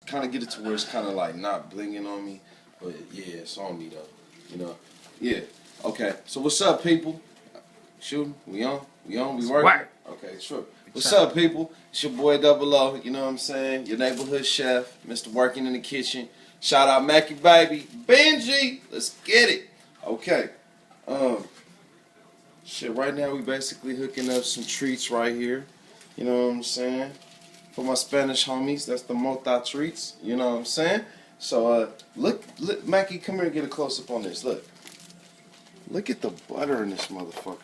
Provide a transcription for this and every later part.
kind of get it to where it's kind of like not blinging on me, but yeah, it's on me though. You know, yeah. Okay. So what's up, people? Shooting? We on? We working? Work. Okay, sure. What's up, people? It's your boy Double O. You know what I'm saying? Your neighborhood chef, Mr. Working in the Kitchen. Shout out Mackie Baby, Benji. Let's get it. Okay. Shit. Right now we basically hooking up some treats right here. You know what I'm saying? For my Spanish homies, that's the Mota treats. You know what I'm saying? So look, Mackie, come here and get a close up on this. Look at the butter in this motherfucker.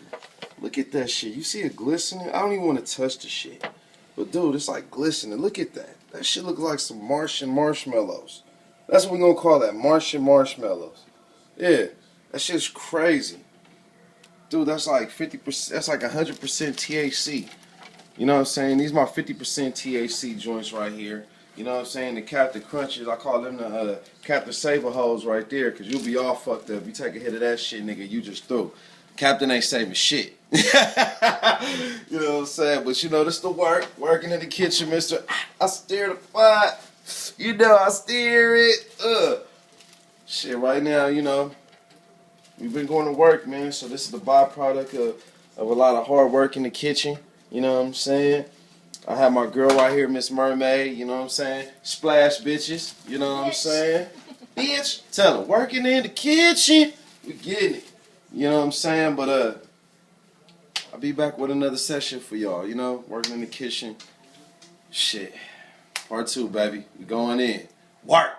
Look at that shit. You see it glistening? I don't even want to touch the shit. But dude, it's like glistening. Look at that. That shit looks like some Martian marshmallows. That's what we're gonna call that, Martian marshmallows. Yeah, that shit's crazy. Dude, that's like 50%, that's like 100% THC. You know what I'm saying? These my 50% THC joints right here. You know what I'm saying? The Captain Crunches, I call them the Captain Saver hoes right there, because you'll be all fucked up. You take a hit of that shit, nigga, you just through. Captain ain't saving shit. You know what I'm saying? But you know, this the work. Working in the kitchen, mister. I steer the pot. You know, I steer it. Shit, right now, you know, we've been going to work, man. So this is the byproduct of a lot of hard work in the kitchen. You know what I'm saying? I have my girl right here, Miss Mermaid. You know what I'm saying? Splash bitches. You know what I'm saying? Bitch, tell her, working in the kitchen. We getting it. You know what I'm saying? But I'll be back with another session for y'all. You know, working in the kitchen. Shit. Part 2, baby. We going in. Work.